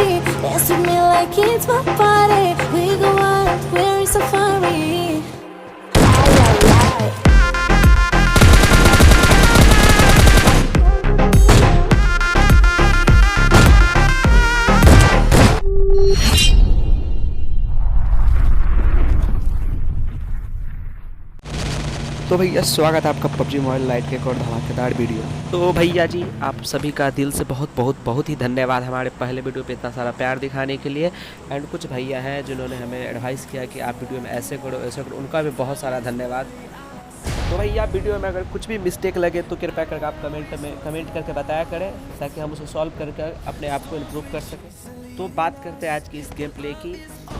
body, dance with me like it's my party. We go out, we're in safari. Ay, ay, ay. तो भैया स्वागत है आपका PUBG mobile light के एक और धमाकेदार वीडियो। तो भैया जी आप सभी का दिल से बहुत ही धन्यवाद हमारे पहले वीडियो पे इतना सारा प्यार दिखाने के लिए। एंड कुछ भैया हैं जिन्होंने हमें एडवाइस किया कि आप वीडियो में ऐसे करो, उनका भी बहुत सारा धन्यवाद। तो भैया वीडियो में अगर कुछ भी मिस्टेक लगे तो कृपया करके आप कमेंट करके बताया करें, ताकि हम उसे सॉल्व करके अपने आप को इम्प्रूव कर सकें। तो बात करते हैं आज की इस गेम प्ले की।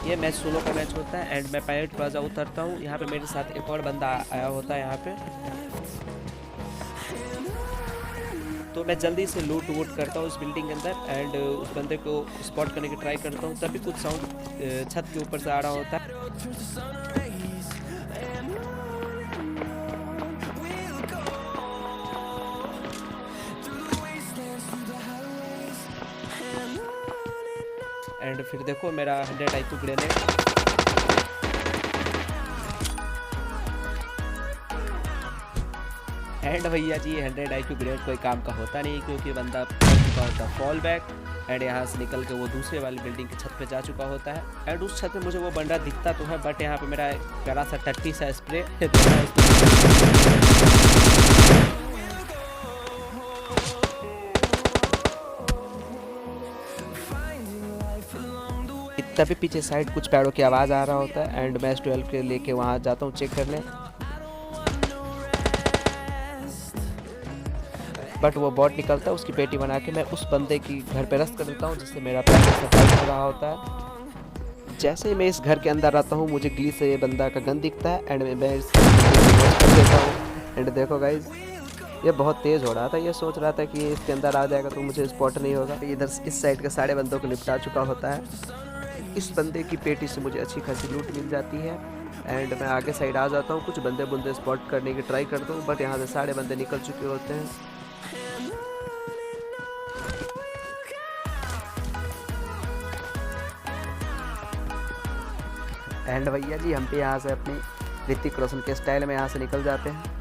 ये मैच सोलो का मैच होता है एंड मैं पायलट प्लाजा उतरता हूँ। यहाँ पे मेरे साथ एक और बंदा आया होता है यहाँ पे, तो मैं जल्दी से लूट वूट करता हूँ उस बिल्डिंग के अंदर एंड उस बंदे को स्पॉट करने की ट्राई करता हूँ। तभी कुछ साउंड छत के ऊपर से आ रहा होता है। एंड फिर देखो मेरा 100 IQ ग्रेनेड, एंड भैया जी 100 IQ ग्रेनेड कोई काम का होता नहीं, क्योंकि बंदा कर चुका होता है फॉल बैक एंड यहाँ से निकल के वो दूसरे वाली बिल्डिंग की छत पे जा चुका होता है। एंड उस छत पे मुझे वो बंदा दिखता तो है, बट यहाँ पे मेरा प्यारा सा टट्टी सा स्प्रे तभी पीछे साइड कुछ पैरों की आवाज़ आ रहा होता है एंड मैं 12 के लेके वहाँ जाता हूँ चेक करने, बट वो बॉट निकलता है। उसकी पेटी बना के मैं उस बंदे की घर पे रस्ट कर देता हूँ, जिससे मेरा पैर सफाई हो रहा होता है। जैसे ही मैं इस घर के अंदर आता हूँ मुझे गली से ये बंदा का गन दिखता है एंड मैं कर देता हूँ। एंड देखो गाइज ये बहुत तेज़ हो रहा था, ये सोच रहा था कि इसके अंदर आ जाएगा तो मुझे स्पॉट नहीं होगा। इधर इस साइड के सारे बंदों को निपटा चुका होता है। इस बंदे की पेटी से मुझे अच्छी खासी लूट मिल जाती है एंड मैं आगे साइड आ जाता हूँ। कुछ बंदे स्पॉट करने की ट्राई करता हूँ, बट यहाँ से सारे बंदे निकल चुके होते हैं। एंड भैया जी हम पे यहाँ से अपनी ऋतिक रोशन के स्टाइल में यहाँ से निकल जाते हैं।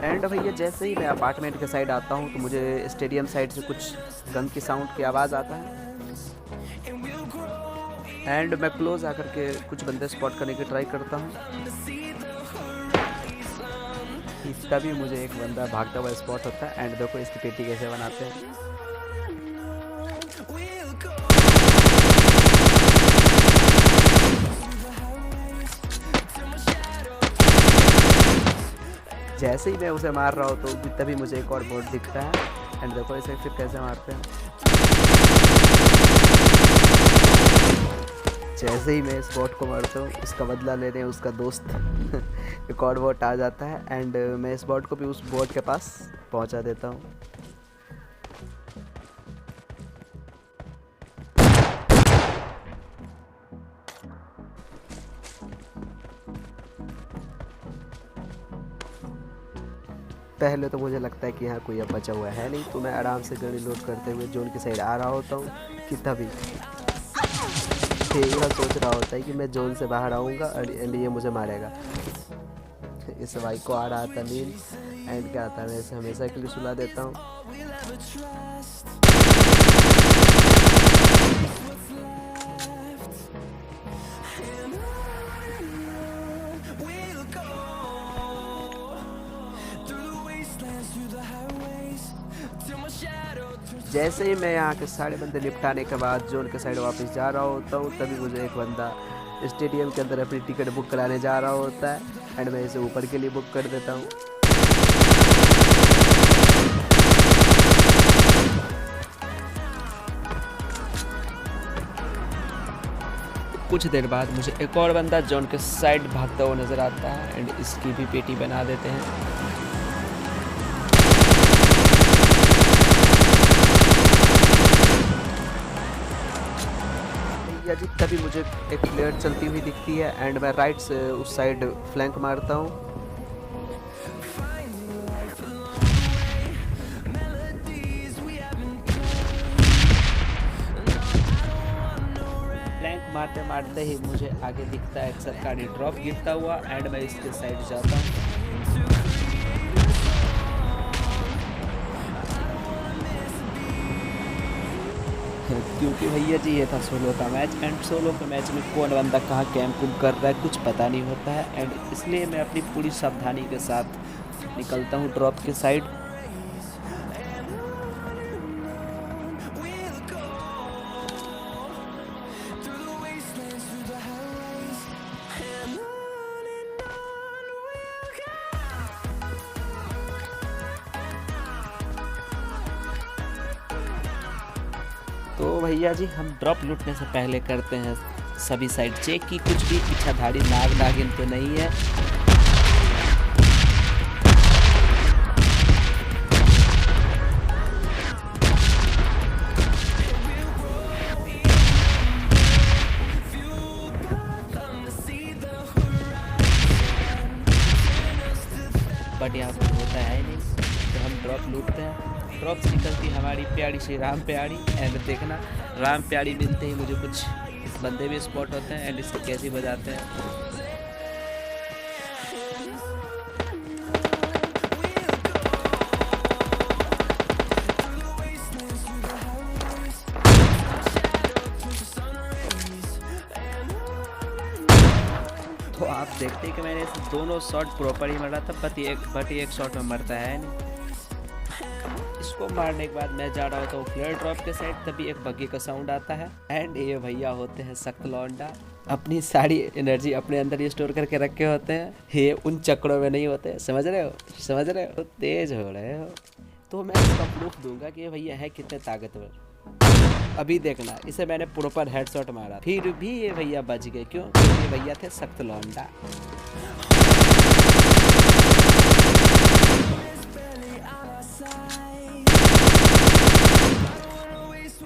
एंड भैया जैसे ही मैं अपार्टमेंट के साइड आता हूँ तो मुझे स्टेडियम साइड से कुछ गन की साउंड की आवाज़ आता है एंड मैं क्लोज आकर के कुछ बंदे स्पॉट करने की ट्राई करता हूँ। तभी मुझे एक बंदा भागता हुआ स्पॉट होता है एंड देखो इसकी पेटी कैसे बनाते हैं। जैसे ही मैं उसे मार रहा हूँ तो तभी मुझे एक और बोट दिखता है एंड देखो इसे फिर कैसे मारते हैं। जैसे ही मैं इस बोट को मारता हूँ उसका बदला लेने उसका दोस्त एक और बोट आ जाता है एंड मैं इस बोट को भी उस बोट के पास पहुँचा देता हूँ। पहले तो मुझे लगता है कि यहाँ कोई अब बचा हुआ है नहीं, तो मैं आराम से गाड़ी लोड करते हुए जोन की साइड आ रहा होता हूँ कि तभी यह सोच रहा होता है कि मैं जोन से बाहर आऊँगा और ये मुझे मारेगा। इस भाई को आ रहा था नींद एंड क्या आता है मैं इसे हमेशा के लिए सुला देता हूँ। जैसे ही मैं यहाँ के सारे बंदे निपटाने के बाद जोन के साइड वापस जा रहा होता हूँ, तभी मुझे एक बंदा स्टेडियम के अंदर अपनी टिकट बुक कराने जा रहा होता है एंड मैं इसे ऊपर के लिए बुक कर देता हूँ। कुछ देर बाद मुझे एक और बंदा जोन के साइड भागता हुआ नज़र आता है एंड इसकी भी पेटी बना देते हैं। भैया जी तभी मुझे एक प्लेयर चलती हुई दिखती है एंड मैं राइट से उस साइड फ्लैंक मारता हूँ। फ्लैंक मारते मारते ही मुझे आगे दिखता है एक सरकारी ड्रॉप गिरता हुआ एंड मैं इसके साइड जाता हूँ। क्योंकि भैया जी ये था सोलो का मैच एंड सोलो के मैच में कौन बंदा कहाँ कैंप कुम कर रहा है कुछ पता नहीं होता है एंड इसलिए मैं अपनी पूरी सावधानी के साथ निकलता हूँ ड्रॉप के साइड। तो भैया जी हम ड्रॉप लूटने से पहले करते हैं सभी साइड चेक की कुछ भी पीछाधारी नाग नागिन तो नहीं है। बट यहाँ पर होता है नहीं तो हम ड्रॉप लूटते हैं। ड्रॉप से निकलती हमारी प्यारी सी राम प्यारी एंड देखना राम प्यारी मिलते ही मुझे कुछ बंदे भी स्पॉट होते हैं एंड इसको कैसे बजाते हैं। तो आप देखते हैं कि मैंने दोनों शॉट प्रॉपर ही मारा था बट एक शॉट में मरता है नहीं। इसको मारने के बाद मैं जा रहा होता हूँ फ्लेयर ड्रॉप के साइड तभी एक बग्गी का साउंड आता है एंड ये भैया होते हैं सख्त लौंडा अपनी सारी एनर्जी अपने अंदर ही स्टोर करके रखे होते हैं। ये उन चक्रों में नहीं होते समझ रहे हो तेज हो रहे हो। तो मैं इसका प्रूफ दूंगा कि ये भैया है कितने ताकतवर। अभी देखना इसे मैंने प्रॉपर हेडशॉट मारा फिर भी ये भैया बच गए क्यों क्योंकि ये भैया थे सख्त लौंडा।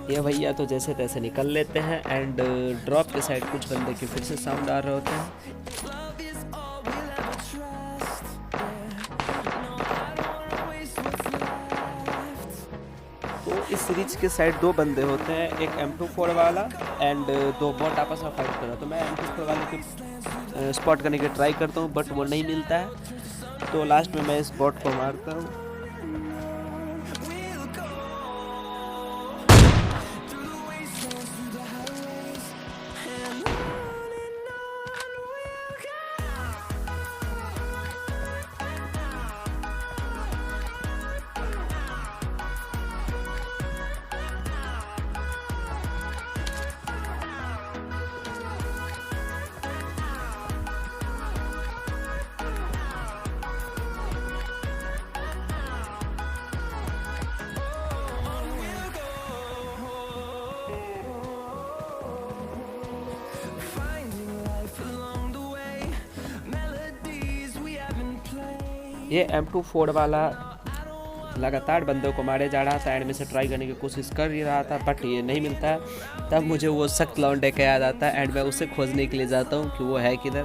ये भैया तो जैसे तैसे निकल लेते हैं एंड ड्रॉप के साइड कुछ बंदे के फिर से साउंड आ रहे होते हैं। तो इस रिच के साइड दो बंदे होते हैं एक M24 वाला एंड दो बॉट आपस में फाइट कर रहा है। तो मैं M24 वाले के स्पॉट करने की ट्राई करता हूँ बट वो नहीं मिलता है तो लास्ट में मैं इस बॉट को मारता हूँ। ये M24 वाला लगातार बंदों को मारे जा रहा था एंड में से ट्राई करने की कोशिश कर ही रहा था बट ये नहीं मिलता है। तब मुझे वो सख्त लौंडे का याद आता है एंड मैं उसे खोजने के लिए जाता हूँ कि वो है किधर।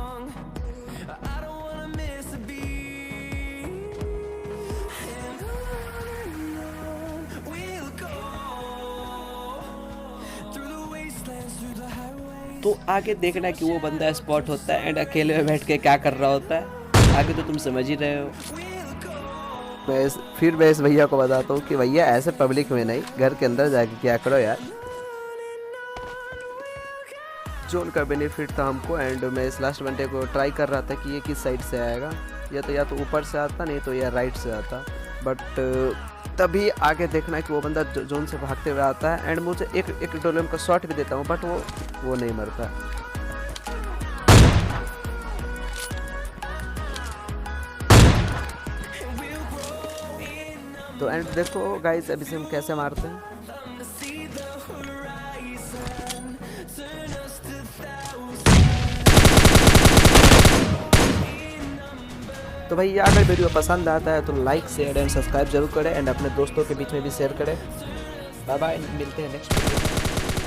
तो आगे देखना कि वो बंदा स्पॉट होता है एंड अकेले में बैठ के क्या कर रहा होता है आगे तो तुम समझ ही रहे हो। मैं इस भैया को बताता हूँ कि भैया ऐसे पब्लिक में नहीं घर के अंदर जाके क्या करो यार। जोन का बेनिफिट था हमको एंड मैं इस लास्ट बंदे को ट्राई कर रहा था कि ये किस साइड से आएगा या तो ऊपर से आता नहीं तो या राइट से आता बट तभी आगे देखना है कि वो बंदा जोन से भागते हुए आता है एंड मुझे एक डोलम का शॉट भी देता हूँ बट वो नहीं मरता। तो एंड देखो गाइस अभी से हम कैसे मारते हैं। तो भाई अगर वीडियो पसंद आता है तो लाइक शेयर एंड सब्सक्राइब जरूर करें एंड अपने दोस्तों के बीच में भी शेयर करें। बाय बाय, मिलते हैं नेक्स्ट वीडियो।